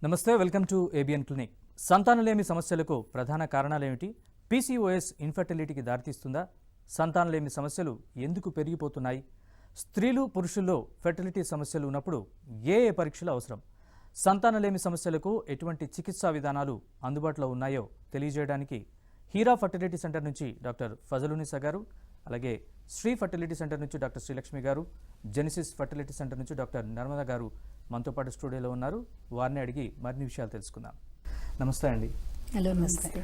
నమస్తే, welcome to ABN clinic. సంతానలేమి సమస్యలకు ప్రధాన కారణాలేమిటి? పీసీఓఎస్ ఇన్ఫర్టిలిటీకి దారితీస్తుందా? సంతానలేమి సమస్యలు ఎందుకు పెరిగిపోతున్నాయి? స్త్రీలు పురుషుల్లో ఫెర్టిలిటీ సమస్యలు ఉన్నప్పుడు ఏ పరీక్షలు అవసరం? సంతానలేమి సమస్యలకు ఎటువంటి చికిత్సా విధానాలు అందుబాటులో ఉన్నాయో తెలియజేయడానికి హీరా ఫర్టిలిటీ సెంటర్ నుంచి డాక్టర్ ఫజలునిసా గారు, అలాగే శ్రీ ఫర్టిలిటీ సెంటర్ నుంచి డాక్టర్ శ్రీలక్ష్మి గారు, జెనిసిస్ ఫర్టిలిటీ సెంటర్ నుంచి డాక్టర్ నర్మదా గారు మనతో పాటు స్టూడియోలో ఉన్నారు. వారిని అడిగి మరిన్ని విషయాలు తెలుసుకుందాం. నమస్తే అండి. హలో, నమస్తే.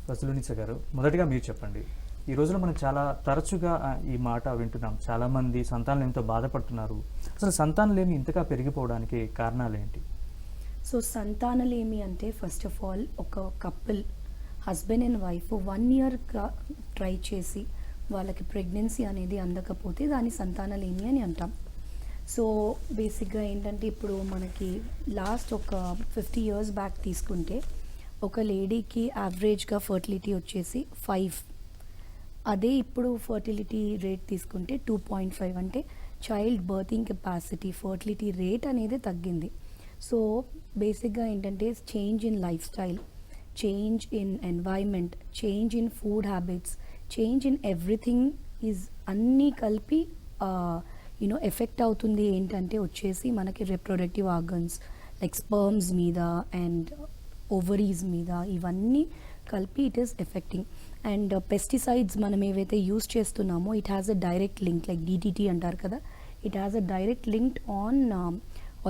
ఫజలునిసా గారు, మొదటిగా మీరు చెప్పండి. ఈ రోజున మనం చాలా తరచుగా ఈ మాట వింటున్నాం. చాలామంది సంతానలేమితో బాధపడుతున్నారు. అసలు సంతానలేమి ఇంతగా పెరిగిపోవడానికి కారణాలు ఏంటి? సో సంతానలేమి అంటే ఫస్ట్ ఆఫ్ ఆల్ ఒక couple husband and wife 1 year try చేసి వాళ్ళకి ప్రెగ్నెన్సీ అనేది అందకపోతే దాన్ని సంతానలేమి అని అంటాం. సో బేసిక్గా ఏంటంటే ఇప్పుడు మనకి లాస్ట్ ఒక 50 years బ్యాక్ తీసుకుంటే ఒక లేడీకి యావరేజ్గా ఫర్టిలిటీ వచ్చేసి 5. అదే ఇప్పుడు ఫర్టిలిటీ రేట్ తీసుకుంటే 2.5. అంటే child birthing capacity, fertility rate అనేది తగ్గింది. సో బేసిక్గా ఏంటంటే change in lifestyle, change in environment, change in food habits, change in everything is అన్నీ కలిపి ఎఫెక్ట్ అవుతుంది. ఏంటంటే వచ్చేసి మనకి రిప్రొడక్టివ్ ఆర్గన్స్ లైక్ స్పర్మ్స్ మీద అండ్ ఓవరీస్ మీద, ఇవన్నీ కలిపి it is affecting. And pesticides మనం ఏవైతే యూస్ చేస్తున్నామో it has a direct link, like DTT అంటారు కదా, it has a direct link on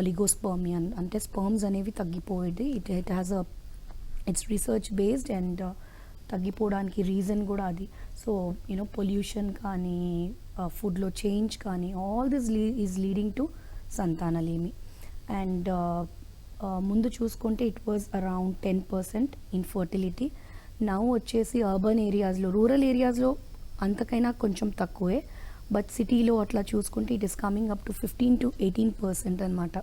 ఒలిగోస్పర్మియా. అంటే స్పర్మ్స్ అనేవి తగ్గిపోయేది. It has a its research based and తగ్గిపోవడానికి రీజన్ కూడా అది. సో పొల్యూషన్ కానీ ఫుడ్లో చేంజ్ కానీ all this is leading to సంతానలేమి. అండ్ ముందు చూసుకుంటే it was around 10% infertility. Now వచ్చేసి అర్బన్ ఏరియాస్లో, రూరల్ ఏరియాస్లో అంతకైనా కొంచెం తక్కువే, బట్ సిటీలో అట్లా చూసుకుంటే it is coming up to 15 to 18% అనమాట.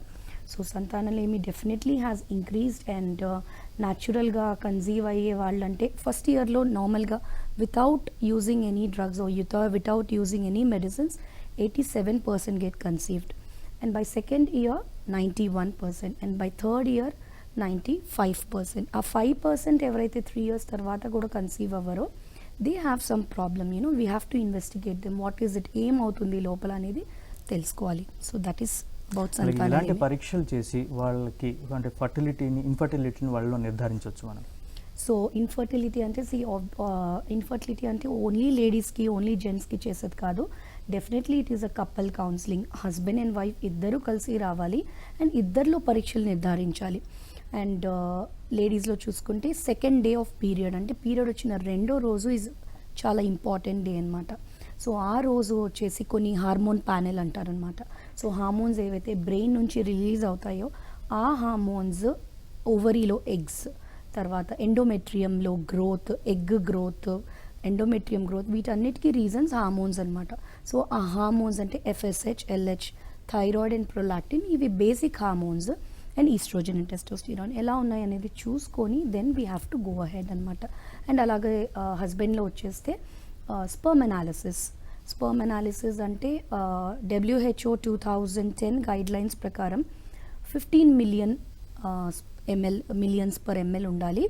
సో సంతానలేమి డెఫినెట్లీ హ్యాస్ ఇంక్రీజ్డ్. అండ్ న్యాచురల్గా కన్సీవ్ అయ్యే వాళ్ళంటే ఫస్ట్ ఇయర్లో నార్మల్గా without using any drugs without using any medicines 87% get conceived. And by second year 91%. And by third year 95%. ఆ 5% ఎవరైతే 3 years తర్వాత కూడా కన్సీవ్ అవ్వరో they have some problem. We have to investigate them. What is it, ఏమవుతుంది లోపల అనేది తెలుసుకోవాలి. So that is ఇలాంటి పరీక్షలు చేసి వాళ్ళకి అంటే ఇన్ఫర్టిలిటీని వాళ్ళలో నిర్ధారించవచ్చు మనం. సో ఇన్ఫర్టిలిటీ అంటే ఓన్లీ లేడీస్కి, ఓన్లీ జెంట్స్కి చేసేది కాదు. Definitely it is a couple counselling. Husband and wife ఇద్దరు కలిసి రావాలి అండ్ ఇద్దరిలో పరీక్షలు నిర్ధారించాలి. అండ్ లేడీస్లో చూసుకుంటే సెకండ్ డే ఆఫ్ పీరియడ్, అంటే పీరియడ్ వచ్చిన 2వ రోజు ఈజ్ చాలా ఇంపార్టెంట్ డే అనమాట. సో ఆ రోజు వచ్చేసి కొన్ని హార్మోన్ ప్యానెల్ అంటారనమాట. సో హార్మోన్స్ ఏవైతే బ్రెయిన్ నుంచి రిలీజ్ అవుతాయో ఆ హార్మోన్స్ ఓవరీలో ఎగ్స్, తర్వాత ఎండోమెట్రియంలో growth, egg growth, endometrium growth, వీటన్నిటికీ రీజన్స్ హార్మోన్స్ అనమాట. సో ఆ హార్మోన్స్ అంటే FSH, LH, thyroid and prolactin, ఇవి basic hormones. And oestrogen and testosterone ఎలా ఉన్నాయి అనేది చూసుకొని then we have to go ahead అనమాట. అండ్ అలాగే హస్బెండ్లో వచ్చేస్తే స్పర్మ్ అనాలిసిస్ అంటే WHO 2010 గైడ్లైన్స్ ప్రకారం 15 మిలియన్స్ పర్ ఎంఎల్ ఉండాలి.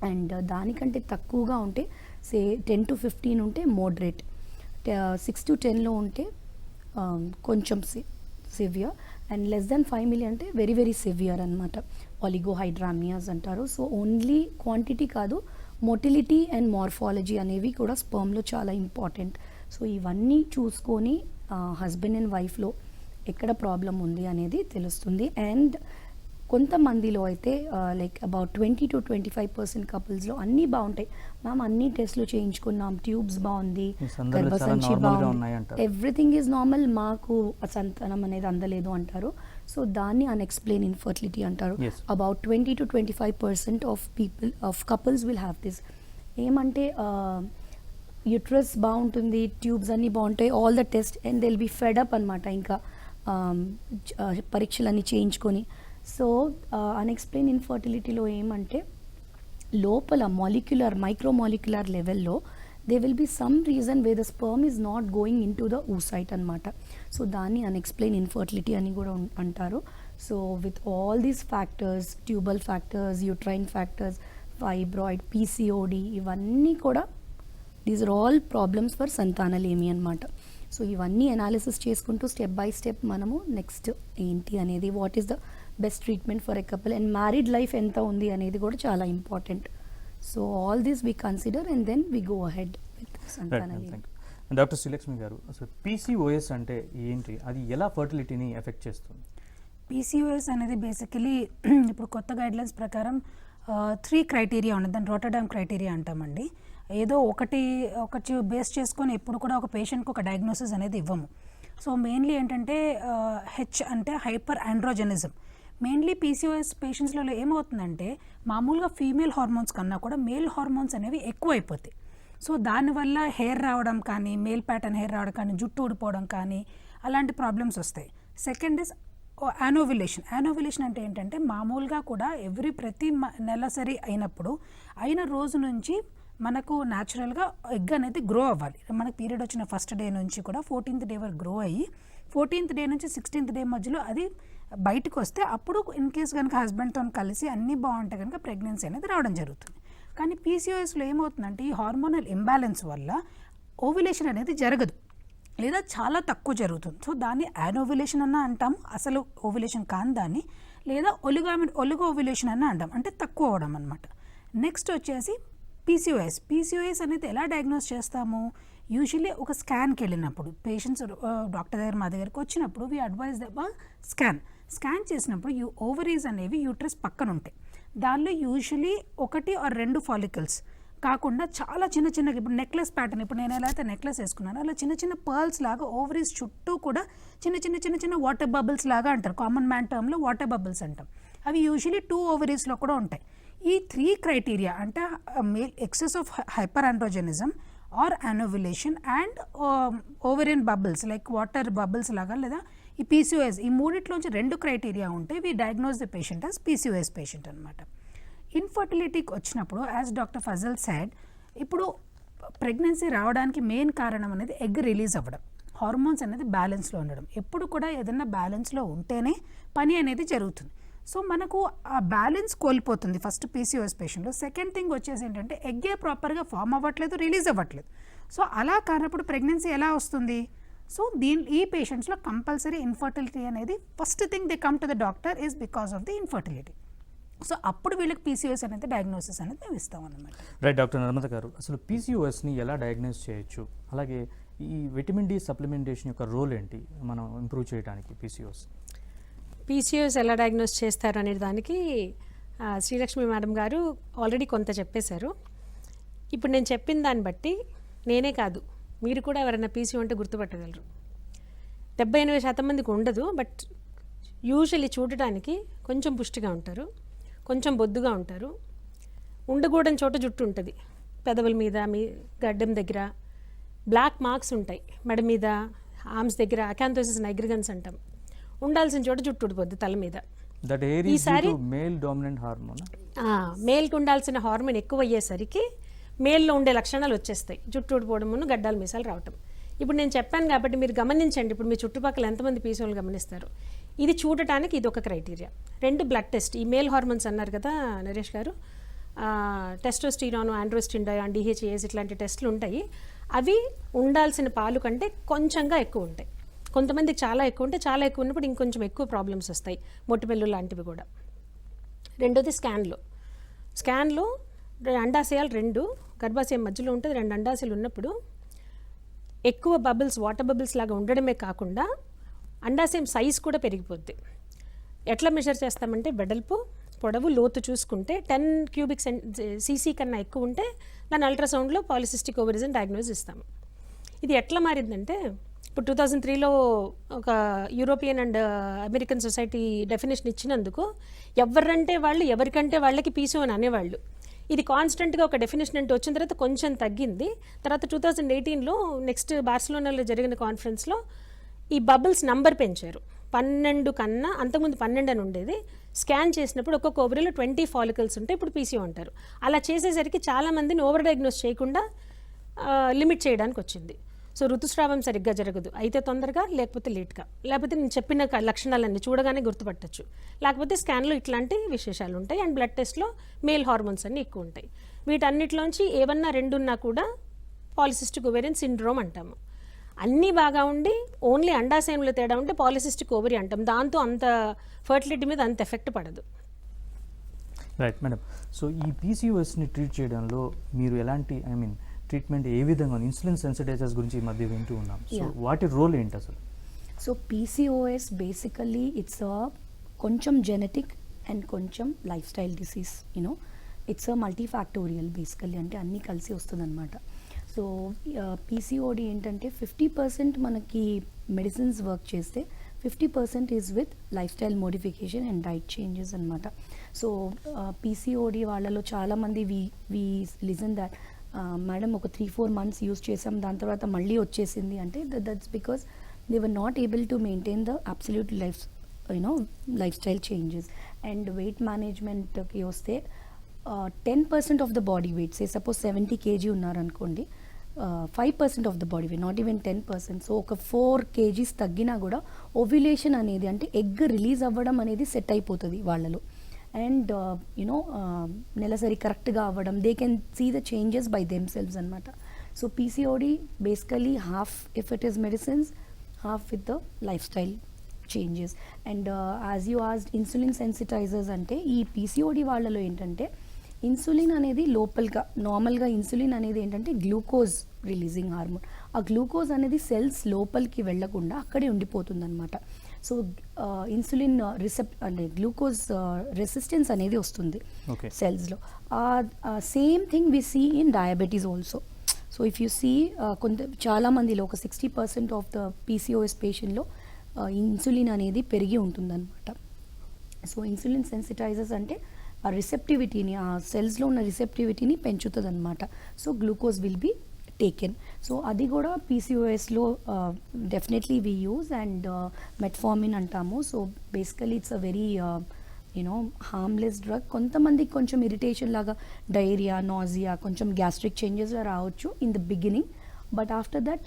అండ్ దానికంటే తక్కువగా ఉంటే 10 to 15 ఉంటే మోడరేట్, 6 to 10లో ఉంటే కొంచెం severe, and less than 5 million అంటే వెరీ వెరీ సివియర్ అనమాట. ఒలిగోహైడ్రామియాస్ అంటారు. సో ఓన్లీ క్వాంటిటీ కాదు, మొటిలిటీ అండ్ మార్ఫాలజీ అనేవి కూడా స్పర్మ్లో చాలా ఇంపార్టెంట్. సో ఇవన్నీ చూసుకొని హస్బెండ్ అండ్ వైఫ్లో ఎక్కడ ప్రాబ్లం ఉంది అనేది తెలుస్తుంది. అండ్ కొంతమందిలో అయితే లైక్ అబౌట్ 20 to 25% కపుల్స్లో అన్నీ బాగుంటాయి. మ్యామ్ అన్ని టెస్ట్లు చేయించుకున్నాం, ట్యూబ్స్ బాగుంది, గర్భసంచి బాగుంది, ఎవ్రీథింగ్ ఈజ్ నార్మల్, మాకు సంతానం అనేది అందలేదు అంటారు. సో దాన్ని అన్ఎక్స్ప్లెయిన్ ఇన్ఫర్టిలిటీ అంటారు. About 20 to 25% of couples will have this. ఏమంటే యూట్రస్ బాగుంటుంది, ట్యూబ్స్ అన్నీ బాగుంటాయి, all the test, and they will be fed up అనమాట ఇంకా పరీక్షలన్నీ చేయించుకొని. సో అన్ఎక్స్ప్లెయిన్ ఇన్ఫర్టిలిటీలో ఏమంటే లోపల మైక్రోమాలిక్యులర్ లెవెల్లో there will be some reason where the sperm is not going into the oocyte అనమాట. సో దాన్ని అన్ఎక్స్ప్లెయిన్ ఇన్ఫర్టిలిటీ అని కూడా అంటారు. So with all these factors, tubal factors, uterine factors, fibroid, PCOD, ఇవన్నీ కూడా these are all problems for సంతానలేమి అనమాట. So ఇవన్నీ అనాలిసిస్ చేసుకుంటూ స్టెప్ బై స్టెప్ మనము నెక్స్ట్ ఏంటి అనేది, what is the best treatment for a couple, and married life ఎంత ఉంది అనేది కూడా చాలా important. So all this we consider and then we go ahead with సంతానలేమి. Doctor Srilakshmi గారు, అసలు పీసీఓఎస్ అంటే ఏంటి, అది ఎలా ఫర్టిలిటీని ఎఫెక్ట్ చేస్తుంది? పీసీఓఎస్ అనేది బేసికలీ ఇప్పుడు కొత్త గైడ్లైన్స్ ప్రకారం 3 క్రైటీరియా ఉన్నది, దాన్ని రోటర్డామ్ క్రైటీరియా అంటామండి. ఏదో ఒకటి బేస్ చేసుకొని ఎప్పుడు కూడా ఒక పేషెంట్కి ఒక డయాగ్నోసిస్ అనేది ఇవ్వము. సో మెయిన్లీ ఏంటంటే హెచ్ అంటే హైపర్ ఆండ్రోజెనిజం. మెయిన్లీ పీసీఓఎస్ పేషెంట్స్లలో ఏమవుతుందంటే మామూలుగా ఫీమేల్ హార్మోన్స్ కన్నా కూడా మేల్ హార్మోన్స్ అనేవి ఎక్కువైపోతాయి. సో దానివల్ల హెయిర్ రావడం కానీ, మేల్ ప్యాటర్న్ హెయిర్ రావడం కానీ, జుట్టు ఊడిపోవడం కానీ అలాంటి ప్రాబ్లమ్స్ వస్తాయి. Second is యానోవిలేషన్. యానోవిలేషన్ అంటే ఏంటంటే మామూలుగా కూడా ప్రతి నెలసరి అయిన రోజు నుంచి మనకు న్యాచురల్గా ఎగ్ అనేది గ్రో అవ్వాలి. మనకు పీరియడ్ వచ్చిన ఫస్ట్ డే నుంచి కూడా 14th డే వరకు గ్రో అయ్యి 14th డే నుంచి 16th డే మధ్యలో అది బయటకు వస్తే అప్పుడు ఇన్ కేస్ కనుక హస్బెండ్తో కలిసి అన్నీ బాగుంటే కనుక ప్రెగ్నెన్సీ అనేది రావడం జరుగుతుంది. కానీ పీసీఓఎస్లో ఏమవుతుందంటే ఈ హార్మోనల్ ఇంబ్యాలెన్స్ వల్ల ఓవ్యులేషన్ అనేది జరగదు, లేదా చాలా తక్కువ జరుగుతుంది. సో దాన్ని యానోవ్యులేషన్ అన్న అంటాము, అసలు ఓవ్యులేషన్ కాని దాన్ని, లేదా ఒలిగో ఓవ్యులేషన్ అన్న అంటాం, అంటే తక్కువ అవడం అనమాట. నెక్స్ట్ వచ్చేసి పీసీఓఎస్ అనేది ఎలా డయాగ్నోస్ చేస్తాము? యూజువల్లీ ఒక స్కాన్కి వెళ్ళినప్పుడు పేషెంట్స్ డాక్టర్ దగ్గర మా దగ్గరికి వచ్చినప్పుడు వీ అడ్వైజ్ స్కాన్ చేసినప్పుడు ఓవరీస్ అనేవి యూట్రస్ పక్కన ఉంటాయి. దానిలో యూజువలీ 1 or 2 ఫాలికల్స్ కాకుండా చాలా చిన్న ఇప్పుడు నెక్లెస్ ప్యాటర్న్, ఇప్పుడు నేను ఎలా అయితే నెక్లెస్ వేసుకున్నాను అలా చిన్న పర్ల్స్ లాగా ఓవరీస్ చుట్టూ కూడా చిన్న వాటర్ బబుల్స్ లాగా అంటారు. కామన్ మ్యాన్ టర్మ్లో వాటర్ బబుల్స్ అంటాం. అవి యూజువలీ 2 ఓవరీస్లో కూడా ఉంటాయి. ఈ 3 క్రైటీరియా అంటే excess of hyperandrogenism or anovulation and ovarian bubbles like water bubbles లాగా, లేదా ఈ పీసీఓఎస్, ఈ మూడిట్లోంచి 2 క్రైటీరియా ఉంటే we diagnose the patient as PCOS patient అనమాట. ఇన్ఫర్టిలిటీకి వచ్చినప్పుడు యాజ్ డాక్టర్ ఫజల్ సెడ్, ఇప్పుడు ప్రెగ్నెన్సీ రావడానికి మెయిన్ కారణం అనేది ఎగ్ రిలీజ్ అవ్వడం, హార్మోన్స్ అనేది బ్యాలెన్స్లో ఉండడం. ఎప్పుడు కూడా ఏదైనా బ్యాలెన్స్లో ఉంటేనే పని అనేది జరుగుతుంది. సో మనకు ఆ బ్యాలెన్స్ కోల్పోతుంది ఫస్ట్ పీసీఓఎస్ పేషెంట్లో. సెకండ్ థింగ్ వచ్చేసి ఏంటంటే ఎగ్గే ప్రాపర్గా ఫామ్ అవ్వట్లేదు, రిలీజ్ అవ్వట్లేదు. సో అలా కానప్పుడు ప్రెగ్నెన్సీ ఎలా వస్తుంది? సో ఈ పేషెంట్స్లో కంపల్సరీ ఇన్ఫర్టిలిటీ అనేది first thing they come to the doctor is because of the infertility. So అప్పుడు వీళ్ళకి పీసీఓఎస్ అనేది డయాగ్నోసిస్ అనేది మేము ఇస్తాం అన్నమాట. రైట్ డాక్టర్ నర్మద గారు, అసలు పీసీఓఎస్ని ఎలా డయాగ్నోస్ చేయొచ్చు, అలాగే ఈ విటమిన్ డి సప్లిమెంటేషన్ యొక్క రోల్ ఏంటి మనం ఇంప్రూవ్ చేయడానికి పీసీఓఎస్ ఎలా డయాగ్నోస్ చేస్తారు అనే దానికి శ్రీలక్ష్మి మేడం గారు ఆల్రెడీ కొంత చెప్పేశారు. ఇప్పుడు నేను చెప్పిన దాన్ని బట్టి నేనే కాదు, మీరు కూడా ఎవరైనా పీసీఓ అంటే గుర్తుపట్టగలరు. 70-80% మందికి ఉండదు, బట్ యూజువల్లీ చూడటానికి కొంచెం పుష్టిగా ఉంటారు, కొంచెం బొద్దుగా ఉంటారు, ఉండకూడని చోట జుట్టు ఉంటుంది, పెదవుల మీద, మీ గడ్డం దగ్గర బ్లాక్ మార్క్స్ ఉంటాయి, మెడ మీద, ఆర్మ్స్ దగ్గర అకాంథోసిస్ నైగ్రిగన్స్ అంటాం. ఉండాల్సిన చోట జుట్టు ఊడిపోద్ది తల మీద. ఈసారి మేల్కి ఉండాల్సిన హార్మోన్ ఎక్కువ అయ్యేసరికి మేల్లో ఉండే లక్షణాలు వచ్చేస్తాయి, జుట్టు ఊడిపోవడం, గడ్డాలు మీసాలు రావటం. ఇప్పుడు నేను చెప్పాను కాబట్టి మీరు గమనించండి, ఇప్పుడు మీ చుట్టుపక్కల ఎంతమంది పీసీఓలు గమనిస్తారు. ఇది చూడటానికి ఇది ఒక క్రైటీరియా. 2 బ్లడ్ టెస్ట్, ఈ మేల్ హార్మోన్స్ అన్నారు కదా నరేష్ గారు, టెస్టోస్టిరాన్, ఆండ్రోస్టిండాన్, డిహెచ్ఏఎస్ ఇట్లాంటి టెస్టులు ఉంటాయి. అవి ఉండాల్సిన పాలు కంటే కొంచెంగా ఎక్కువ ఉంటాయి. కొంతమందికి చాలా ఎక్కువ ఉంటే, చాలా ఎక్కువ ఉన్నప్పుడు ఇంకొంచెం ఎక్కువ ప్రాబ్లమ్స్ వస్తాయి, మొటిమెల్లు లాంటివి కూడా. రెండోది స్కాన్లో అండాశయాలు 2 గర్భాశయం మధ్యలో ఉంటుంది. 2 అండాశయాలు ఉన్నప్పుడు ఎక్కువ బబుల్స్, వాటర్ బబుల్స్ లాగా ఉండడమే కాకుండా అండాశయం సైజ్ కూడా పెరిగిపోద్ది. ఎట్లా మెజర్ చేస్తామంటే వెడల్పు, పొడవు, లోతు చూసుకుంటే 10 cubic cc కన్నా ఎక్కువ ఉంటే దాన్ని అల్ట్రాసౌండ్లో పాలిసిస్టిక్ ఓవరీస్ అని డయాగ్నోస్ ఇస్తాము. ఇది ఎట్లా మారిందంటే ఇప్పుడు 2003లో ఒక European and American society definition ఇచ్చినందుకు ఎవరికంటే వాళ్ళకి పీసీఓ అని అనేవాళ్ళు. ఇది కాన్స్టెంట్గా ఒక డెఫినేషన్ అంటే వచ్చిన తర్వాత కొంచెం తగ్గింది. తర్వాత 2018లో నెక్స్ట్ బార్సిలోనాలో జరిగిన కాన్ఫరెన్స్లో ఈ బబుల్స్ నంబర్ పెంచారు. 12 కన్నా, అంతకుముందు 12 అని ఉండేది. స్కాన్ చేసినప్పుడు ఒక్కొక్క ఓవరీలో 20 ఫాలికల్స్ ఉంటే ఇప్పుడు పీసీఓ అంటారు. అలా చేసేసరికి చాలామందిని ఓవర్ డయాగ్నోస్ చేయకుండా లిమిట్ చేయడానికి వచ్చింది. సో ఋతుస్రావం సరిగ్గా జరగదు, అయితే తొందరగా లేకపోతే లేట్గా, లేకపోతే నేను చెప్పిన లక్షణాలన్నీ చూడగానే గుర్తుపట్టచ్చు, లేకపోతే స్కాన్లో ఇట్లాంటి విశేషాలు ఉంటాయి. అండ్ బ్లడ్ టెస్ట్లో మేల్ హార్మోన్స్ అన్నీ ఎక్కువ ఉంటాయి. వీటన్నిటిలోంచి ఏమన్నా రెండున్నా కూడా పాలిసిస్టిక్ ఓవేరియన్ సిండ్రోమ్ అంటాము. అన్నీ బాగా ఉండి ఓన్లీ అండాశయంలో తేడా ఉంటే పాలిసిస్టిక్ ఓవరీ అంటాం. దాంతో అంత ఫర్టిలిటీ మీద అంత ఎఫెక్ట్ పడదు. Right madam. సో ఈ పీసీఓఎస్ని ట్రీట్ చేయడంలో మీరు ఎలాంటి ట్రీట్మెంట్ ఏ విధంగా ఇన్సులిన్ సెన్సిటైజర్స్ గురించి ఈ మధ్య వింటూ ఉన్నాం. సో వాటి రోల్ ఏంటి అసలు? సో పీసీఓఎస్ బేసికలీ ఇట్స్ కొంచెం జెనెటిక్ అండ్ కొంచెం life style disease. It's multifactorial basically, అంటే అన్నీ కలిసి వస్తుందన్నమాట. సో పీసీఓడి ఏంటంటే 50% మనకి మెడిసిన్స్ వర్క్ చేస్తే 50% is with life style modification and diet changes అనమాట. సో పీసీఓడి వాళ్ళలో చాలామంది వి లిజన్ దట్ మేడం ఒక 3-4 months యూస్ చేసాం, దాని తర్వాత మళ్ళీ వచ్చేసింది అంటే that's because they were not able to maintain the absolute lifestyle changes. And weight మేనేజ్మెంట్కి వస్తే 10% of the body weight, say suppose 70 kg ఉన్నారనుకోండి, 5% of the body weight, not even 10%. So ఒక 4 kgs తగ్గినా కూడా ఓవ్యులేషన్ అనేది, అంటే egg release అవ్వడం అనేది సెట్ అయిపోతుంది వాళ్ళలో. అండ్ నెలసరి కరెక్ట్గా అవ్వడం, they can see the changes by themselves అనమాట. So PCOD basically half if it is medicines, half with the lifestyle changes. And as you asked insulin sensitizers, అంటే ఈ పీసీఓడి వాళ్ళలో ఏంటంటే ఇన్సులిన్ అనేది లోపలగా, నార్మల్గా ఇన్సులిన్ అనేది ఏంటంటే గ్లూకోజ్ రిలీజింగ్ హార్మోన్. ఆ గ్లూకోజ్ అనేది సెల్స్ లోపలికి వెళ్లకుండా అక్కడే ఉండిపోతుంది అనమాట. సో ఇన్సులిన్ అంటే గ్లూకోజ్ రెసిస్టెన్స్ అనేది వస్తుంది సెల్స్లో. Same thing we see in diabetes also. So if you see చాలామందిలో ఒక 60% ఆఫ్ ద పీసీఓఎస్ పేషెంట్లో ఇన్సులిన్ అనేది పెరిగి ఉంటుందన్నమాట. సో ఇన్సులిన్ సెన్సిటైజర్స్ అంటే ఆ రిసెప్టివిటీని, ఆ సెల్స్లో ఉన్న రిసెప్టివిటీని పెంచుతుంది అనమాట. So glucose will be taken. So అది కూడా పీసీఓఎస్లో definitely we use. And metformin అంటాము. So basically it's a very harmless drug. కొంతమందికి కొంచెం ఇరిటేషన్ లాగా, డైరియా, నాజియా, కొంచెం గ్యాస్ట్రిక్ చేంజెస్ రావచ్చు in the beginning, but after that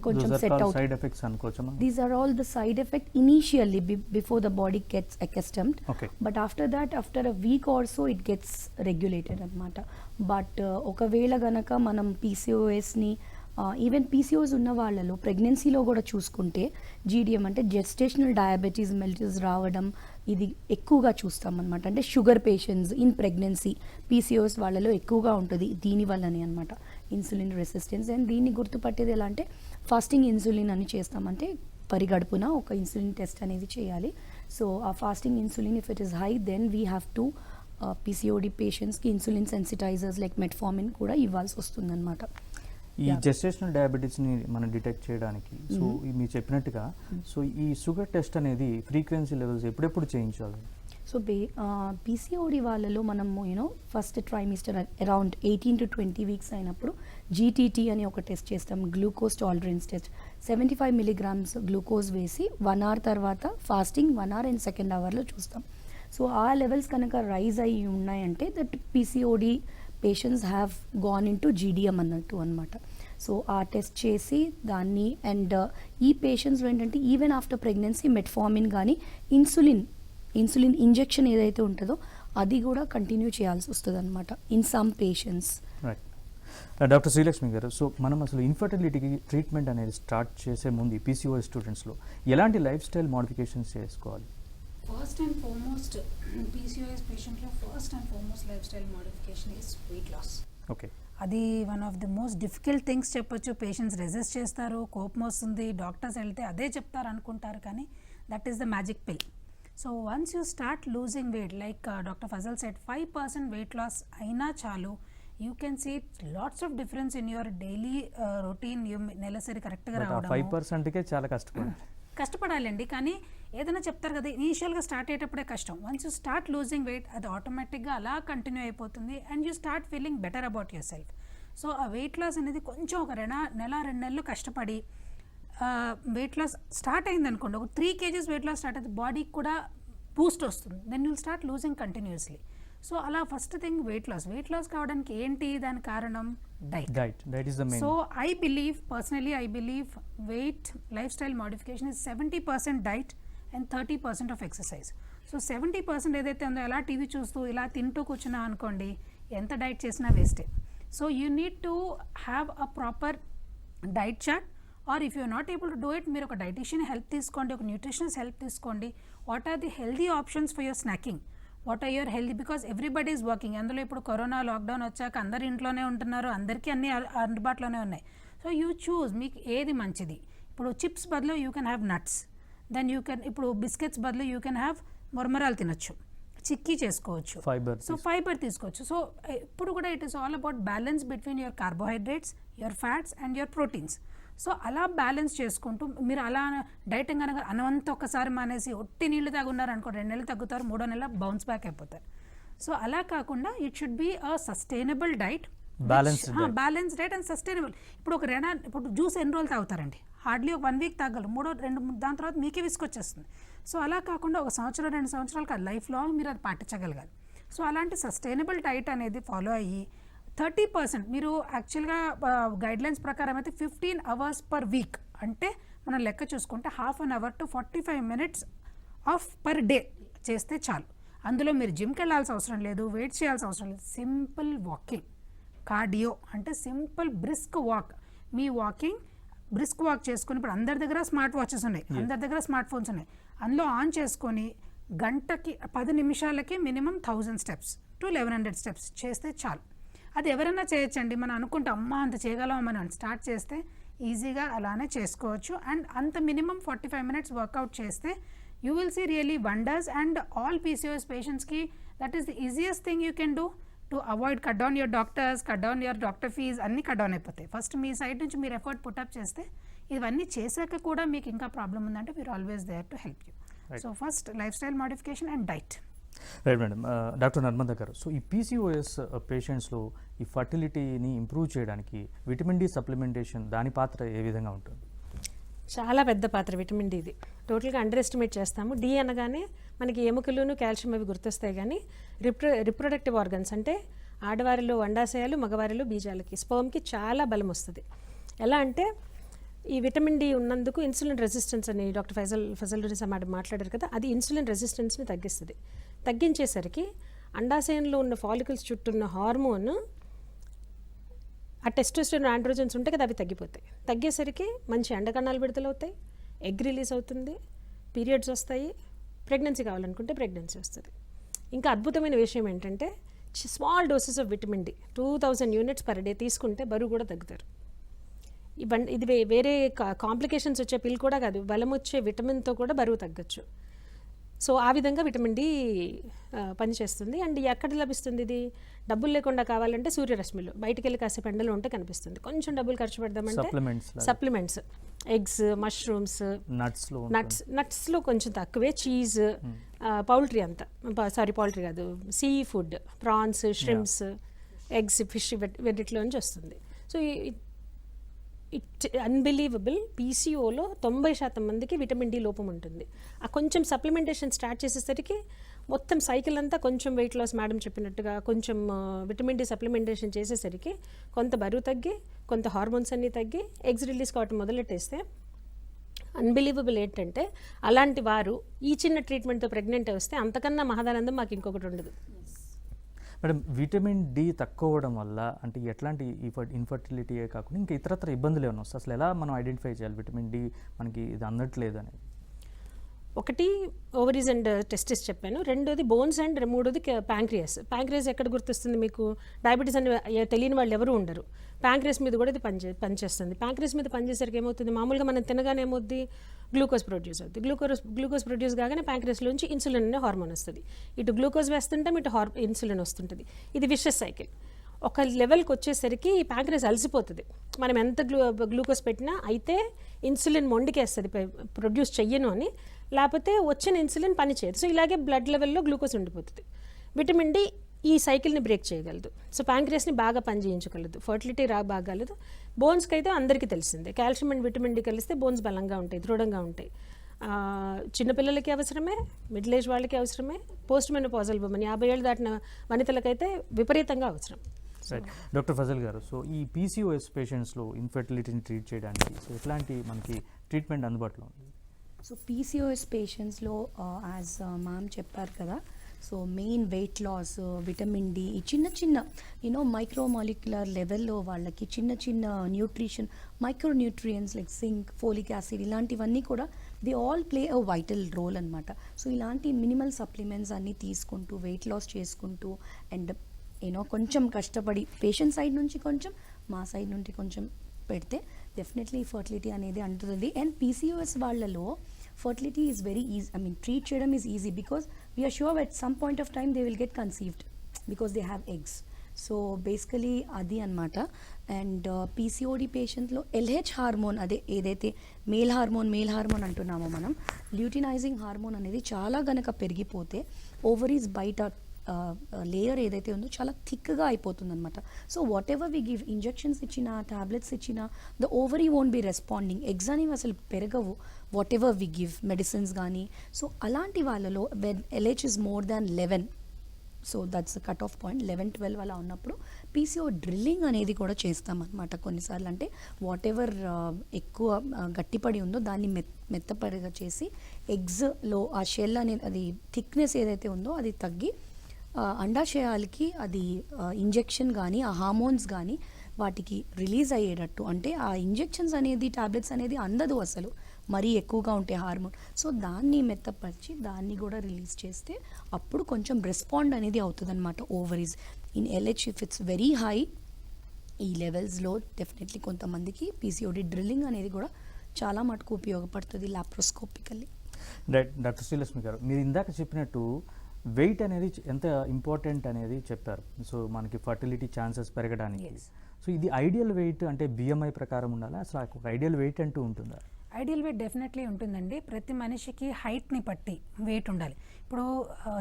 కొంచెం సెట్ అవుట్. సైడ్ ఎఫెక్ట్స్ అనుకోవచ్చా? These are all the side effect initially before the body gets accustomed. Okay. But after that, after a week or so, it gets regulated అన్నమాట. But ఒకవేళ గనక మనం పీసీఓఎస్ని even PCOS ఉన్న వాళ్ళలో ప్రెగ్నెన్సీలో కూడా చూసుకుంటే జీడిఎం అంటే జెస్టేషనల్ డయాబెటీస్ మెల్టిస్ రావడం ఇది ఎక్కువగా చూస్తాం అనమాట. అంటే sugar patients in pregnancy PCOS వాళ్ళలో ఎక్కువగా ఉంటుంది దీనివల్లనే అనమాట, ఇన్సులిన్ రెసిస్టెన్స్. అండ్ దీన్ని గుర్తుపట్టేది ఎలా అంటే ఫాస్టింగ్ ఇన్సులిన్ అని చేస్తామంటే పరిగడుపున ఒక ఇన్సులిన్ టెస్ట్ అనేది చేయాలి. సో ఆ fasting insulin if it is high then we have to PCOD పేషెంట్స్కి ఇన్సులిన్ సెన్సిటైజర్స్ లైక్ మెట్ఫార్మిన్ కూడా ఇవ్వాల్సి వస్తుందన్నమాట. ఈ జెస్టేషనల్ డయాబెటీస్ని మనం డిటెక్ట్ చేయడానికి సో మీరు చెప్పినట్టుగా సో ఈ షుగర్ టెస్ట్ అనేది ఫ్రీక్వెన్సీ లెవెల్స్ ఎప్పుడెప్పుడు చేయించాలి? సో పీసీఓడి వాళ్ళలో మనము first trimester around 18 to 20 weeks అయినప్పుడు జీటీటీ అని ఒక టెస్ట్ చేస్తాం, glucose tolerance test. 75 milligrams glucose వేసి 1 hour తర్వాత ఫాస్టింగ్ 1 hour అండ్ 2nd hourలో చూస్తాం. సో ఆ లెవెల్స్ కనుక రైజ్ అయ్యి ఉన్నాయంటే that PCOD patients have gone in to GDM అన్నట్టు అనమాట. సో ఆ టెస్ట్ చేసి దాన్ని అండ్ ఈ పేషెంట్స్లో ఏంటంటే ఈవెన్ ఆఫ్టర్ ప్రెగ్నెన్సీ మెట్ఫార్మిన్ కానీ ఇన్సులిన్ ఇంజెక్షన్ ఏదైతే ఉంటుందో అది కూడా కంటిన్యూ చేయాల్సి వస్తుంది అనమాట in some patients. Right. Doctor Srilakshmi గారు, సో మనం అసలు ఇన్ఫర్టిలిటీకి ట్రీట్మెంట్ అనేది స్టార్ట్ చేసే ముందు పీసీఓఎస్ స్టూడెంట్స్లో ఎలాంటి లైఫ్ స్టైల్ మోడిఫికేషన్స్ చేసుకోవాలి? ఫస్ట్ అండ్ ఫార్మోస్ట్ పీసీఓఎస్ పేషెంట్లో first and foremost lifestyle modification is weight loss. Okay. అది one of the most difficult things చెప్పొచ్చు. పేషెంట్స్ రెసిస్ట్ చేస్తారు, కోపం వస్తుంది, డాక్టర్స్ వెళ్తే అదే చెప్తారు అనుకుంటారు, కానీ that is the magic pill. So once you start losing weight like doctor Fazal said 5% weight loss అయినా చాలు, you can see lots of difference in your daily routine. నెలసరి కరెక్ట్గా రావడం 5%కే చాలా కష్టపడాలండి, కానీ ఏదైనా చెప్తారు కదా ఇనీషియల్గా స్టార్ట్ అయ్యేటప్పుడే కష్టం. Once you start losing wait అది ఆటోమేటిక్గా అలా కంటిన్యూ అయిపోతుంది and you start feeling better about your self. So ఆ వెయిట్ లాస్ అనేది కొంచెం ఒక నెల 2 నెలలు కష్టపడి వెయిట్ లాస్ స్టార్ట్ అయింది అనుకోండి, ఒక 3 kgs వెయిట్ లాస్ స్టార్ట్ అయితే బాడీకి కూడా బూస్ట్ వస్తుంది. Then you'll start losing continuously. So అలా ఫస్ట్ థింగ్ వెయిట్ లాస్ కావడానికి ఏంటి దాని కారణం diet is the main. So personally I believe weight lifestyle modification is 70% diet and 30% of exercise. So 70% ఏదైతే ఉందో ఎలా టీవీ చూస్తూ ఇలా తింటూ కూర్చున్నా అనుకోండి, ఎంత డైట్ చేసినా వేస్టే. So you need to have a proper diet chart, or if you not able to do it, మీరు ఒక డైటీషియన్ హెల్ప్ తీసుకోండి, ఒక న్యూట్రిషనిస్ట్ హెల్ప్ తీసుకోండి. What are the healthy options for your snacking, what are your healthy, because everybody is working. అందులో ఇప్పుడు corona lockdown వచ్చాక అందరు ఇంట్లోనే ఉంటున్నారు, అందరికీ అన్ని అందుబాటులోనే ఉన్నాయి. సో యూ చూస్ మీకు ఏది మంచిది. ఇప్పుడు చిప్స్ బదులు you can have nuts, then you can, ఇప్పుడు బిస్కెట్స్ బదులు యూ కెన్ హ్యావ్ మొరమరాలు తినొచ్చు, చిక్కీ చేసుకోవచ్చు, ఫైబర్ తీసుకోవచ్చు. సో ఇప్పుడు కూడా it is all about balance between your carbohydrates, your fats and your proteins. So అలా బ్యాలెన్స్ చేసుకుంటూ మీరు అలా డైటింగ్ కనుక అనంత ఒక్కసారి మానేసి ఒట్టి నీళ్లు తాగున్నారు అనుకో, 2 నెలలు తగ్గుతారు, 3వ నెల బౌన్స్ బ్యాక్ అయిపోతారు. సో అలా కాకుండా it should be a sustainable diet, balance diet and sustainable. ఇప్పుడు ఇప్పుడు జ్యూస్ ఎన్ని రోజులు తాగుతారండి, హార్డ్లీ ఒక 1 వీక్ తాగలరు, 2 దాని తర్వాత మీకే విసుకొచ్చేస్తుంది. సో అలా కాకుండా 1 సంవత్సరం 2 సంవత్సరాలు కాదు, లైఫ్ లాంగ్ మీరు అది పాటించగలగాలి. సో అలాంటి సస్టైనబుల్ డైట్ అనేది ఫాలో అయ్యి 30% మీరు యాక్చువల్గా గైడ్లైన్స్ ప్రకారం అయితే 15 hours per week, అంటే మనం లెక్క చూసుకుంటే ½ an hour to 45 minutes of per day చేస్తే చాలు. అందులో మీరు జిమ్కి వెళ్ళాల్సిన అవసరం లేదు, వెయిట్ చేయాల్సిన అవసరం లేదు, సింపుల్ వాకింగ్, కార్డియో అంటే సింపుల్ బ్రిస్క్ వాక్. మీ వాకింగ్ బ్రిస్క్ వాక్ చేసుకొని, ఇప్పుడు అందరి దగ్గర స్మార్ట్ వాచెస్ ఉన్నాయి, అందరి దగ్గర స్మార్ట్ ఫోన్స్ ఉన్నాయి, అందులో ఆన్ చేసుకొని గంటకి 10 నిమిషాలకి మినిమం 1000 steps to 1100 steps చేస్తే చాలు. అది ఎవరైనా చేయొచ్చండి. మనం అనుకుంటాం అమ్మ అంత చేయగలమా, మనం స్టార్ట్ చేస్తే ఈజీగా అలానే చేసుకోవచ్చు. అండ్ అంత మినిమం 45 minutes వర్కౌట్ చేస్తే you will see really wonders. And all PCOS పేషెంట్స్కి that is the easiest thing you can do to avoid, cut down your doctors, cut down your doctor fees, అన్నీ cut down అయిపోతాయి. First మీ side నుంచి మీరు effort put up చేస్తే, ఇవన్నీ చేశాక కూడా మీకు ఇంకా ప్రాబ్లం ఉందంటే we're always there to help you. So first lifestyle modification and diet. Right madam. Doctor Narmada garu, so ఈ PCOS పేషెంట్స్లో ఈ ఫర్టిలిటీని ఇంప్రూవ్ చేయడానికి విటమిన్ డి సప్లిమెంటేషన్ దాని పాత్ర ఏ విధంగా ఉంటుంది? చాలా పెద్ద పాత్ర విటమిన్ డి. ఇది టోటల్గా అండర్ ఎస్టిమేట్ చేస్తాము. డి అనగానే మనకి ఎముకలును కాల్షియం అవి గుర్తొస్తాయి, కానీ రిప్రొడక్టివ్ ఆర్గన్స్ అంటే ఆడవారిలో అండాశయాలు, మగవారిలో బీజాలకి, స్పర్మ్కి చాలా బలం వస్తుంది. ఎలా అంటే ఈ విటమిన్ డి ఉన్నందుకు ఇన్సులిన్ రెసిస్టెన్స్ అని డాక్టర్ ఫజల్ రునిసా మేడం మాట్లాడారు కదా, అది ఇన్సులిన్ రెసిస్టెన్స్ని తగ్గిస్తుంది. తగ్గించేసరికి అండాశయంలో ఉన్న ఫాలికల్స్ చుట్టూ ఉన్న హార్మోన్, ఆ టెస్టోస్టెరాన్, ఆండ్రోజన్స్ ఉంటాయి కదా, అవి తగ్గిపోతాయి. తగ్గేసరికి మంచి అండకణాలు విడుదలవుతాయి, ఎగ్ రిలీజ్ అవుతుంది, పీరియడ్స్ వస్తాయి, ప్రెగ్నెన్సీ కావాలనుకుంటే ప్రెగ్నెన్సీ వస్తుంది. ఇంకా అద్భుతమైన విషయం ఏంటంటే small doses of vitamin D 2000 units per day తీసుకుంటే బరువు కూడా తగ్గుతారు. ఇది వేరే కాంప్లికేషన్స్ వచ్చే పిల్ కూడా కాదు, బలం వచ్చే విటమిన్తో కూడా బరువు తగ్గచ్చు. సో ఆ విధంగా విటమిన్ డి పనిచేస్తుంది. అండ్ ఎక్కడ లభిస్తుంది ఇది? డబ్బులు లేకుండా కావాలంటే సూర్యరశ్మిలో బయటికి వెళ్ళి కాసేపు ఎండలో ఉంటే కనిపిస్తుంది. కొంచెం డబ్బులు ఖర్చు పెడదామంటే సప్లిమెంట్స్, ఎగ్స్, మష్రూమ్స్, నట్స్లో కొంచెం తక్కువే, చీజ్, పౌల్ట్రీ అంతా, పౌల్ట్రీ కాదు, seafood, prawns, shrimps, eggs, fish, వీటిలోంచి వస్తుంది. So it unbelievable. PCOలో 90% మందికి విటమిన్ డి లోపం ఉంటుంది. ఆ కొంచెం సప్లిమెంటేషన్ స్టార్ట్ చేసేసరికి మొత్తం సైకిల్ అంతా కొంచెం వెయిట్ లాస్, మేడం చెప్పినట్టుగా కొంచెం విటమిన్ డి సప్లిమెంటేషన్ చేసేసరికి కొంత బరువు తగ్గి, కొంత హార్మోన్స్ అన్నీ తగ్గి, ఎగ్స్ రిలీజ్ కావటం మొదలెట్టేస్తే అన్బిలీవబుల్ ఏంటంటే అలాంటి వారు ఈ చిన్న ట్రీట్మెంట్తో ప్రెగ్నెంట్ వస్తే అంతకన్నా మహదానందం మాకు ఇంకొకటి ఉండదు. మేడం, విటమిన్ డి తక్కువ అవ్వడం వల్ల అంటే ఎట్లాంటి ఇన్ఫర్టిలిటీయే కాకుండా ఇంకా ఇతరత్ర ఇబ్బందులు ఏమైనా వస్తాయి? అసలు ఎలా మనం ఐడెంటిఫై చేయాలి విటమిన్ డి మనకి ఇది అందట్లేదు అనేది? ఒకటి ఓవరీస్ అండ్ టెస్టిస్ చెప్పాను, రెండోది బోన్స్ అండ్ మూడోది ప్యాంక్రియాస్. ప్యాంక్రియాస్ ఎక్కడ గుర్తొస్తుంది మీకు? డయాబెటీస్ అని తెలియని వాళ్ళు ఎవరు ఉండరు. ప్యాంక్రియాస్ మీద కూడా ఇది పనిచేస్తుంది. ప్యాంక్రియాస్ మీద పనిచేసరికి ఏమవుతుంది, మామూలుగా మనం తినగానే ఏమవుద్ది, గ్లూకోజ్ ప్రొడ్యూస్ అవుతుంది. గ్లూకోజ్ ప్రొడ్యూస్ కాగానే ప్యాంక్రియాస్లోంచి ఇన్సులిన్ అనే హార్మోన్ వస్తుంది. ఇటు గ్లూకోజ్ వేస్తుంటాం, ఇటు ఇన్సులిన్ వస్తుంటుంది. ఇది విషస్ సైకిల్. ఒక లెవెల్కి వచ్చేసరికి ఈ ప్యాంక్రియాస్ అలసిపోతుంది. మనం ఎంత గ్లూకోజ్ పెట్టినా అయితే ఇన్సులిన్ మొండికేస్తుంది ప్రొడ్యూస్ చెయ్యను అని, లేకపోతే వచ్చిన ఇన్సులిన్ పనిచేయదు. సో ఇలాగే బ్లడ్ లెవెల్లో గ్లూకోజ్ ఉండిపోతుంది. విటమిన్ డి ఈ సైకిల్ని బ్రేక్ చేయగలదు. సో ప్యాంక్రియాస్ని బాగా పనిచేయించగలదు. ఫర్టిలిటీ బాగాలేదు. బోన్స్కి అయితే అందరికీ తెలిసిందే, కాల్షియం అండ్ విటమిన్ డి కలిస్తే బోన్స్ బలంగా ఉంటాయి, దృఢంగా ఉంటాయి. చిన్నపిల్లలకి అవసరమే, మిడిల్ ఏజ్ వాళ్ళకి అవసరమే, పోస్ట్ మెనోపాజల్ ఉమెన్ 50 ఏళ్ళు దాటిన వనితలకైతే విపరీతంగా అవసరం. Right. Doctor Fazal garu, so ఈ పీసీఓఎస్ పేషెంట్స్లో ఇన్ఫర్టిలిటీని ట్రీట్ చేయడానికి సో ఎట్లాంటి మనకి ట్రీట్మెంట్ అందుబాటులో ఉంది? సో పీసీఓఎస్ పేషెంట్స్లో యాజ్ మ్యామ్ చెప్పారు కదా, so main weight loss, vitamin D, ఈ చిన్న చిన్న మైక్రోమాలిక్యులర్ లెవెల్లో వాళ్ళకి చిన్న చిన్న nutrition, micronutrients like zinc, folic acid, ఇలాంటివన్నీ కూడా they all play a vital role అనమాట. సో ఇలాంటి మినిమల్ సప్లిమెంట్స్ అన్నీ తీసుకుంటూ వెయిట్ లాస్ చేసుకుంటూ అండ్ కొంచెం కష్టపడి పేషెంట్ సైడ్ నుంచి కొంచెం, మా సైడ్ నుండి కొంచెం పెడితే డెఫినెట్లీ ఫర్టిలిటీ అనేది అంటుంది. అండ్ పీసీఓఎస్ వాళ్ళలో fertility is very easy, treat చేయడం is easy because we are sure at some point of time they will get conceived because they have eggs. So basically అది అనమాట. అండ్ పీసీఓడి పేషెంట్లో LH hormone, అదే ఏదైతే male hormone అంటున్నామో మనం, luteinising hormone అనేది చాలా గనక పెరిగిపోతే ఓవరీస్ బయట లేయర్ ఏదైతే ఉందో చాలా థిక్గా అయిపోతుంది అనమాట. So whatever we give, injections ఇచ్చినా టాబ్లెట్స్ ఇచ్చినా the ovary won't be responding, eggs అనేవి అసలు పెరగవు whatever we give, medicines కానీ. సో అలాంటి వాళ్ళలో when LH is more than 11, so that's cut off point 11-12 అలా ఉన్నప్పుడు పీసీఓ డ్రిల్లింగ్ అనేది కూడా చేస్తామన్నమాట కొన్నిసార్లు. అంటే వాట్ ఎవర్ ఎక్కువ గట్టిపడి ఉందో దాన్ని మెత్తపడిగా చేసి ఎగ్స్లో ఆ షెల్ అనేది, అది థిక్నెస్ ఏదైతే ఉందో అది తగ్గి అండాశయాలకి అది ఇంజెక్షన్ కానీ ఆ హార్మోన్స్ కానీ వాటికి రిలీజ్ అయ్యేటట్టు, అంటే ఆ ఇంజెక్షన్స్ అనేది టాబ్లెట్స్ అనేది అందదు అసలు మరీ ఎక్కువగా ఉంటే హార్మోన్. సో దాన్ని మెత్తపరిచి దాన్ని కూడా రిలీజ్ చేస్తే అప్పుడు కొంచెం రెస్పాండ్ అనేది అవుతుంది అనమాట ovaries. In LH if it's very high, ఈ లెవెల్స్లో డెఫినెట్లీ కొంతమందికి పీసీఓడి డ్రిల్లింగ్ అనేది కూడా చాలా మటుకు ఉపయోగపడుతుంది లాప్రోస్కోపికల్లీ. రైట్. డాక్టర్ శ్రీలక్ష్మి గారు, మీరు ఇందాక చెప్పినట్టు వెయిట్ అనేది ఎంత ఇంపార్టెంట్ అనేది చెప్పారు. సో మనకి ఫర్టిలిటీ ఛాన్సెస్ పెరగడానికి. సో ఇది ఐడియల్ వెయిట్ అంటే బిఎంఐ ప్రకారం ఉండాలా, అసలు ఒక ఐడియల్ వెయిట్ అంటూ ఉంటుందా? ఐడియల్ వెయిట్ డెఫినెట్లీ ఉంటుందండి. ప్రతి మనిషికి హైట్ని బట్టి వెయిట్ ఉండాలి. ఇప్పుడు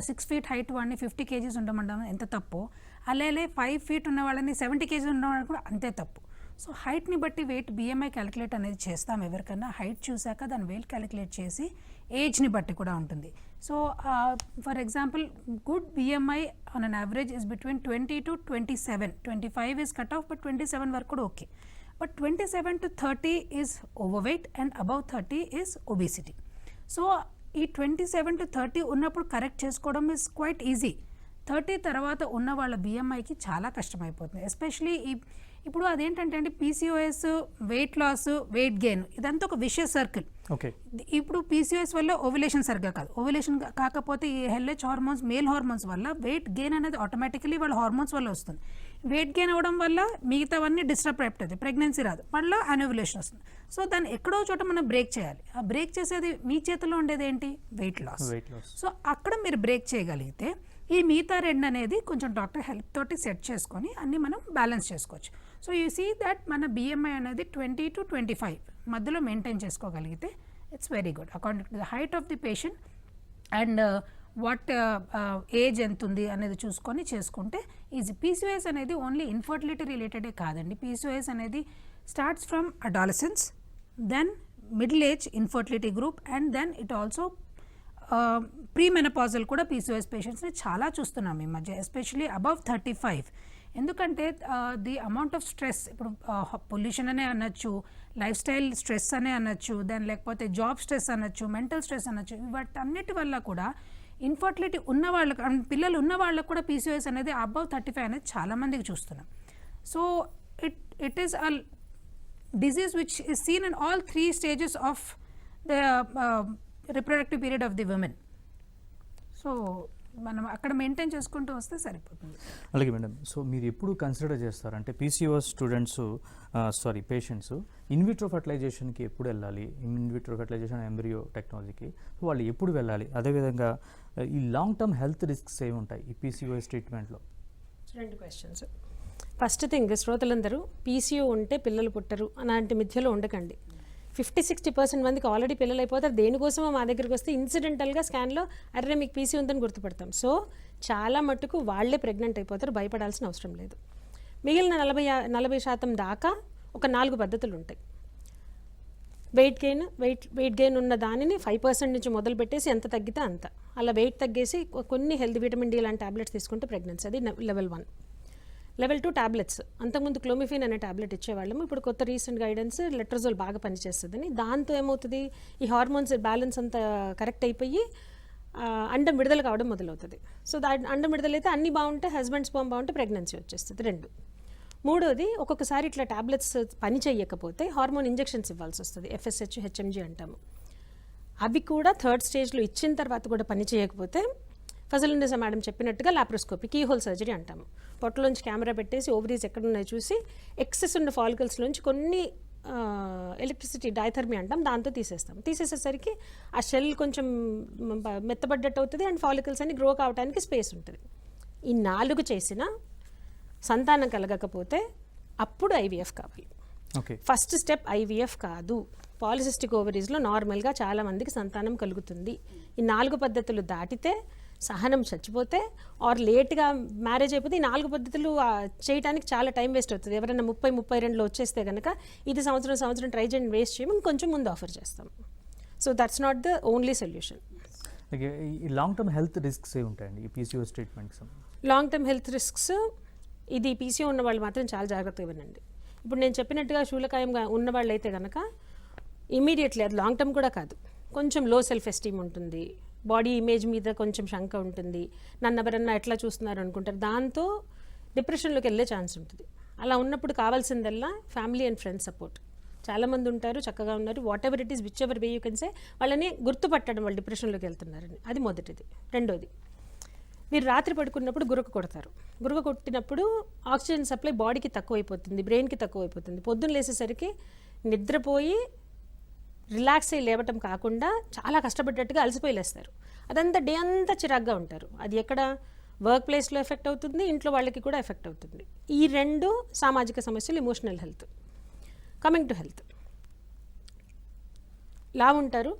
6 feet హైట్ వాడిని 50 kgs ఉండమంటాం ఎంత తప్పు, అలాగే 5 feet ఉన్న వాళ్ళని 70 kgs ఉండడం కూడా అంతే తప్పు. సో హైట్ని బట్టి వెయిట్ బిఎంఐ క్యాలిక్యులేట్ అనేది చేస్తాం ఎవరికన్నా. హైట్ చూసాక దాని వెయిట్ క్యాలిక్యులేట్ చేసి ఏజ్ని బట్టి కూడా ఉంటుంది. So for example good BMI on an average is between 20 to 27. 25 is cut off, but 27 వరకు కూడా okay. But 27 to 30 is over weight and above 30 is obesity. So ఈ 27 to 30 ఉన్నప్పుడు కరెక్ట్ చేసుకోవడం ఈజ్ క్వైట్ ఈజీ. 30 తర్వాత ఉన్న వాళ్ళ బిఎంఐకి చాలా కష్టమైపోతుంది. ఎస్పెషలీ ఇప్పుడు అదేంటంటే అండి PCOS, weight loss, weight gain, ఇదంతా ఒక విషియస్ సర్కిల్. ఓకే. ఇప్పుడు పీసీఓఎస్ వల్ల ఓవ్యులేషన్ సరిగ్గా కాదు, ఓవ్యులేషన్ కాకపోతే ఈ ఎల్హెచ్ హార్మోన్స్, మేల్ హార్మోన్స్ వల్ల వెయిట్ గెయిన్ అనేది ఆటోమేటికలీ వాళ్ళ హార్మోన్స్ వల్ల వస్తుంది. వెయిట్ గెయిన్ అవ్వడం వల్ల మిగతావన్నీ డిస్టర్బ్ అయిపోతుంది, ప్రెగ్నెన్సీ రాదు, మళ్ళీ అన్ఓవ్యులేషన్ వస్తుంది. సో దాన్ని ఎక్కడో చోట మనం బ్రేక్ చేయాలి. ఆ బ్రేక్ చేసేది మీ చేతిలో ఉండేది ఏంటి? Weight loss. సో అక్కడ మీరు బ్రేక్ చేయగలిగితే ఈ మిగతా రెండు అనేది కొంచెం డాక్టర్ హెల్ప్ తోటి సెట్ చేసుకొని అన్ని మనం బ్యాలెన్స్ చేసుకోవచ్చు. సో యూ సీ దట్ మన బిఎంఐ అనేది 20 to 25 మధ్యలో మెయింటైన్ చేసుకోగలిగితే it's very good according to the height of the patient and what age ఎంత ఉంది అనేది చూసుకొని చేసుకుంటే ఈజీ. పీసీఓఎస్ అనేది ఓన్లీ ఇన్ఫర్టిలిటీ రిలేటెడే కాదండి. పీసీఓఎస్ అనేది starts from adolescence, then middle age infertility group and then it also premenopausal కూడా పీసీఓఎస్ పేషెంట్స్ని చాలా చూస్తున్నాం ఈ మధ్య, ఎస్పెషలీ అబవ్ 35. ఎందుకంటే ది అమౌంట్ ఆఫ్ స్ట్రెస్, ఇప్పుడు పొల్యూషన్ అనే అనొచ్చు, లైఫ్ స్టైల్ స్ట్రెస్ అనే అనొచ్చు, దాని లేకపోతే జాబ్ స్ట్రెస్ అనొచ్చు, మెంటల్ స్ట్రెస్ అనొచ్చు, వాటన్నిటి వల్ల కూడా ఇన్ఫర్టిలిటీ ఉన్న వాళ్ళకు, పిల్లలు ఉన్న వాళ్ళకు కూడా పీసీఓఎస్ అనేది అబవ్ 35 అనేది చాలామందికి చూస్తున్నాం. So it is a disease which is seen in all 3 stages of the reproductive period of the women. So మనం అక్కడ మెయింటైన్ చేసుకుంటూ వస్తే సరిపోతుంది. అలాగే మేడం, సో మీరు ఎప్పుడు కన్సిడర్ చేస్తారు అంటే పీసీఓఎస్ పేషెంట్స్ ఇన్విట్రో ఫర్టిలైజేషన్కి ఎప్పుడు వెళ్ళాలి, ఇన్విట్రో ఫర్టిలైజేషన్ ఎంబ్రియో టెక్నాలజీకి వాళ్ళు ఎప్పుడు వెళ్ళాలి, అదేవిధంగా ఈ లాంగ్ టర్మ్ హెల్త్ రిస్క్స్ ఏమి ఉంటాయి ఈ పీసీఓఎస్ ట్రీట్మెంట్లో? 2 questions. ఫస్ట్ థింగ్, శ్రోతలందరూ పీసీఓ ఉంటే పిల్లలు పుట్టరు అలాంటి మిథ్యలో ఉండకండి. 50-60% మందికి ఆల్రెడీ పిల్లలు అయిపోతారు. దేనికోసమో మా దగ్గరికి వస్తే ఇన్సిడెంటల్గా స్కాన్లో అర్రే మీకు పీసీ ఉందని గుర్తుపడతాం. సో చాలా మట్టుకు వాళ్ళే ప్రెగ్నెంట్ అయిపోతారు, భయపడాల్సిన అవసరం లేదు. మిగిలిన 40% దాకా ఒక 4 పద్ధతులు ఉంటాయి. వెయిట్ గెయిన్ ఉన్న దానిని 5% నుంచి మొదలు పెట్టేసి ఎంత తగ్గితే అంత, అలా వెయిట్ తగ్గేసి కొన్ని హెల్త్ విటమిన్ డి లాంటి టాబ్లెట్స్ తీసుకుంటే ప్రెగ్నెన్సీ. అది లెవెల్ 1. Level 2 tablets. అంతకుముందు క్లోమిఫిన్ అనే టాబ్లెట్ ఇచ్చేవాళ్ళము, ఇప్పుడు కొత్త రీసెంట్ గైడెన్స్ లెట్రజోల్ బాగా పనిచేస్తుందని. దాంతో ఏమవుతుంది, ఈ హార్మోన్స్ బ్యాలెన్స్ అంతా కరెక్ట్ అయిపోయి అండం విడుదల కావడం మొదలవుతుంది. సో అండం విడుదలైతే అన్నీ బాగుంటే, హస్బెండ్ స్పర్మ్ బాగుంటే ప్రెగ్నెన్సీ వచ్చేస్తుంది. 2. మూడోది, ఒక్కొక్కసారి ఇట్లా టాబ్లెట్స్ పని చేయకపోతే హార్మోన్ ఇంజెక్షన్స్ ఇవ్వాల్సి వస్తుంది, FSH HMG అంటాము. అవి కూడా 3rd స్టేజ్లో ఇచ్చిన తర్వాత కూడా పని చేయకపోతే ఫజలున్నీసా మేడం చెప్పినట్టుగా లాప్రోస్కోపీ, కీహోల్ సర్జరీ అంటాము. పొట్టలోంచి కెమెరా పెట్టేసి ఓవరీస్ ఎక్కడున్నాయో చూసి ఎక్సెస్ ఉన్న ఫాలికల్స్లోంచి కొన్ని ఎలక్ట్రిసిటీ డైథర్మీ అంటాం, దాంతో తీసేసేసరికి ఆ షెల్ కొంచెం మెత్తబడ్డట్టు అవుతుంది అండ్ ఫాలికల్స్ అన్ని గ్రో కావడానికి స్పేస్ ఉంటుంది. ఈ 4 చేసినా సంతానం కలగకపోతే అప్పుడు IVF కావాలి. ఓకే. ఫస్ట్ స్టెప్ IVF కాదు. పాలిసిస్టిక్ ఓవరీస్లో నార్మల్గా చాలామందికి సంతానం కలుగుతుంది. ఈ 4 పద్ధతులు దాటితే, సహనం చచ్చిపోతే ఆర్ లేట్గా మ్యారేజ్ అయిపోతే ఈ 4 పద్ధతులు చేయడానికి చాలా టైం వేస్ట్ అవుతుంది. ఎవరైనా 30-32లో వచ్చేస్తే కనుక ఇది సంవత్సరం ట్రై చేయండి, వేస్ట్ చేయము, ఇంకొంచెం ముందు ఆఫర్ చేస్తాం. So that's not the only solution. ఈ లాంగ్ టర్మ్ హెల్త్ రిస్క్స్ ఏ ఉంటాయండి ఈ PCOS ట్రీట్మెంట్కి? లాంగ్ టర్మ్ హెల్త్ రిస్క్స్, ఇది PCO ఉన్న వాళ్ళు మాత్రం చాలా జాగ్రత్తగా వినండి. ఇప్పుడు నేను చెప్పినట్టుగా శూలకాయంగా ఉన్న వాళ్ళు అయితే కనుక ఇమీడియట్లీ, అది లాంగ్ టర్మ్ కూడా కాదు, కొంచెం లో సెల్ఫ్ ఎస్టీమ్ ఉంటుంది, బాడీ ఇమేజ్ మీద కొంచెం శంక ఉంటుంది, నన్ను ఎవరన్నా ఎట్లా చూస్తున్నారు అనుకుంటారు, దాంతో డిప్రెషన్లోకి వెళ్ళే ఛాన్స్ ఉంటుంది. అలా ఉన్నప్పుడు కావాల్సిందల్లా ఫ్యామిలీ అండ్ ఫ్రెండ్స్ సపోర్ట్. చాలామంది ఉంటారు, చక్కగా ఉన్నారు, what ever it is, which ever way you can say, వాళ్ళని గుర్తుపట్టడం వాళ్ళు డిప్రెషన్లోకి వెళ్తున్నారని. అది మొదటిది. రెండోది, మీరు రాత్రి పడుకున్నప్పుడు గురక కొడతారు. గురక కొట్టినప్పుడు ఆక్సిజన్ సప్లై బాడీకి తక్కువైపోతుంది, బ్రెయిన్కి తక్కువైపోతుంది. పొద్దున్న లేసేసరికి నిద్రపోయి రిలాక్స్ అయ్యి లేవటం కాకుండా చాలా కష్టపడ్డట్టుగా అలసిపోయి లేస్తారు. అదంతా డే అంతా చిరాగ్గా ఉంటారు. అది ఎక్కడ వర్క్ ప్లేస్లో ఎఫెక్ట్ అవుతుంది, ఇంట్లో వాళ్ళకి కూడా ఎఫెక్ట్ అవుతుంది. ఈ 2 సామాజిక సమస్యలు. Emotional health. Coming to health, లావు ఉంటారు,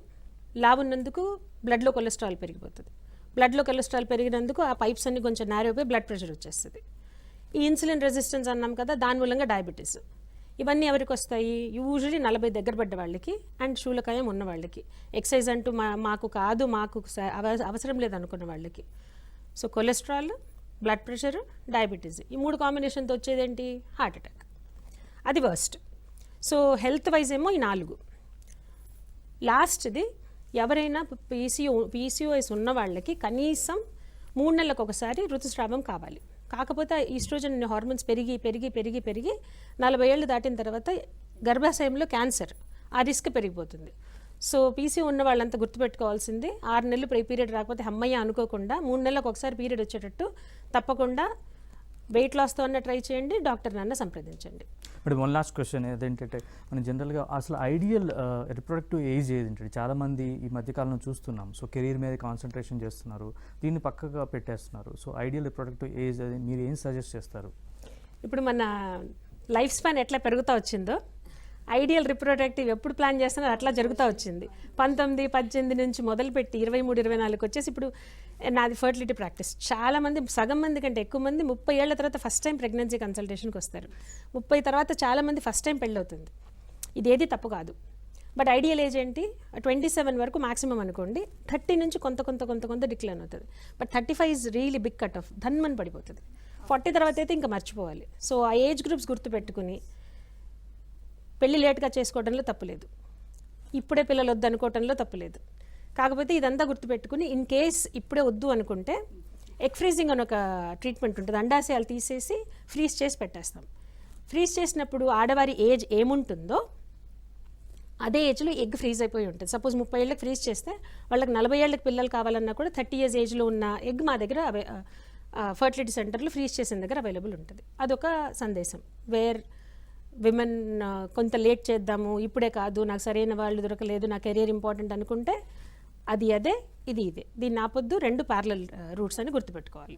లావు ఉన్నందుకు బ్లడ్లో కొలెస్ట్రాల్ పెరిగిపోతుంది. బ్లడ్లో కొలెస్ట్రాల్ పెరిగినందుకు ఆ పైప్స్ అన్ని కొంచెం నేరో అయిపోయి బ్లడ్ ప్రెషర్ వచ్చేస్తుంది. ఈ ఇన్సులిన్ రెసిస్టెన్స్ అన్నాం కదా, దాని మూలంగా డయాబెటీస్. ఇవన్నీ ఎవరికి వస్తాయి? యూజువలీ 40 దగ్గర పడ్డ వాళ్ళకి అండ్ శూలకాయం ఉన్న వాళ్ళకి, ఎక్సైజ్ అంటూ మాకు కాదు, మాకు అవసరం లేదనుకున్న వాళ్ళకి. So cholesterol, blood pressure, diabetes, ఈ 3 కాంబినేషన్తో వచ్చేదేంటి? Heart attack. అది వర్స్ట్. సో హెల్త్ వైజ్ ఏమో ఈ 4. లాస్ట్ది, ఎవరైనా PCOS ఉన్న వాళ్ళకి కనీసం 3 నెలలకు ఒకసారి ఋతుస్రావం కావాలి. కాకపోతే ఈస్ట్రోజన్ హార్మోన్స్ పెరిగి 40 ఏళ్ళు దాటిన తర్వాత గర్భాశయంలో క్యాన్సర్, ఆ రిస్క్ పెరిగిపోతుంది. సో PCO ఉన్న వాళ్ళంతా గుర్తుపెట్టుకోవాల్సింది, 6 నెలలు పీరియడ్ రాకపోతే అమ్మయ్య అనుకోకుండా 3 నెలలకు ఒకసారి పీరియడ్ వచ్చేటట్టు తప్పకుండా వెయిట్ లాస్తో అన్న ట్రై చేయండి, డాక్టర్ని అన్న సంప్రదించండి. ఇప్పుడు వన్ లాస్ట్ క్వశ్చన్ ఏదేంటంటే, మనం జనరల్గా అసలు ఐడియల్ రిప్రొడక్టివ్ ఏజ్ ఏదంటే, చాలామంది ఈ మధ్యకాలంలో చూస్తున్నాం. సో కెరీర్ మీద కాన్సన్ట్రేషన్ చేస్తున్నారు, దీన్ని పక్కగా పెట్టేస్తున్నారు. సో ఐడియల్ రిప్రొడక్టివ్ ఏజ్ అది మీరు ఏం సజెస్ట్ చేస్తారు? ఇప్పుడు మన లైఫ్ స్పాన్ ఎట్లా పెరుగుతూ వచ్చిందో, ఐడియల్ రిప్రొడక్టివ్ ఎప్పుడు ప్లాన్ చేస్తున్నారు అట్లా జరుగుతూ వచ్చింది. 19, 18 నుంచి మొదలుపెట్టి 23, 24 వచ్చేసి ఇప్పుడు నాది ఫర్టిలిటీ ప్రాక్టీస్. చాలామంది, సగం మంది కంటే ఎక్కువ మంది 30 ఏళ్ల తర్వాత ఫస్ట్ టైం ప్రెగ్నెన్సీ కన్సల్టేషన్కి వస్తారు. 30 తర్వాత చాలామంది ఫస్ట్ టైం పెళ్ళవుతుంది. ఇదేది తప్పు కాదు. బట్ ఐడియల్ ఏజ్ ఏంటి? 27 వరకు మాక్సిమం అనుకోండి. 30 నుంచి కొంత డిక్లైన్ అవుతుంది. But 35 is really big cut off, ధన్మని పడిపోతుంది. 40 తర్వాత అయితే ఇంకా మర్చిపోవాలి. సో ఆ ఏజ్ గ్రూప్స్ గుర్తుపెట్టుకుని పెళ్ళి లేట్గా చేసుకోవడంలో తప్పులేదు, ఇప్పుడే పిల్లలు వద్దు అనుకోవడంలో తప్పులేదు. కాకపోతే ఇదంతా గుర్తుపెట్టుకుని ఇన్ కేస్ ఇప్పుడే వద్దు అనుకుంటే ఎగ్ ఫ్రీజింగ్ అని ఒక ట్రీట్మెంట్ ఉంటుంది. అండాశయాలు తీసేసి ఫ్రీజ్ చేసి పెట్టేస్తాం. ఫ్రీజ్ చేసినప్పుడు ఆడవారి ఏజ్ ఏముంటుందో అదే ఏజ్లో ఎగ్ ఫ్రీజ్ అయిపోయి ఉంటుంది. సపోజ్ 30 ఏళ్ళకి ఫ్రీజ్ చేస్తే వాళ్ళకి 40 ఏళ్ళకి పిల్లలు కావాలన్నా కూడా 30 years ఏజ్లో ఉన్న ఎగ్ మా దగ్గర ఫర్టిలిటీ సెంటర్లో ఫ్రీజ్ చేసిన దగ్గర అవైలబుల్ ఉంటుంది. అదొక సందేశం. వేర్ విమెన్ కొంత లేట్ చేద్దాము, ఇప్పుడే కాదు, నాకు సరైన వాళ్ళు దొరకలేదు, నా కెరీర్ ఇంపార్టెంట్ అనుకుంటే అది అదే, ఇది ఇదే. దీన్ని ఆపొద్దు, 2 ప్యారలల్ రూట్స్ అని గుర్తుపెట్టుకోవాలి.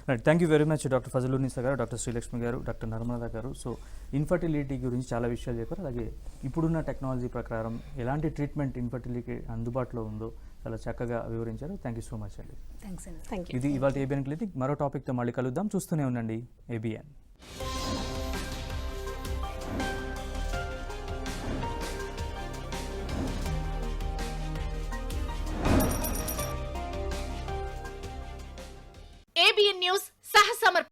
Right, thank you very much doctor Fazalunnisa garu, doctor Srilakshmi గారు, doctor Narmada garu. So infertility గురించి చాలా విషయాలు చెప్పారు. అలాగే ఇప్పుడున్న టెక్నాలజీ ప్రకారం ఎలాంటి ట్రీట్మెంట్ ఇన్ఫర్టిలిటీ అందుబాటులో ఉందో చాలా చక్కగా వివరించారు. థ్యాంక్ యూ సో మచ్ అండి. థ్యాంక్స్ అండి. Thank you. ఇది ఇవాళ ABN క్లినిక్. మరో టాపిక్తో మళ్ళీ కలుద్దాం. చూస్తూనే ఉండండి ABN. న్యూస్ సహ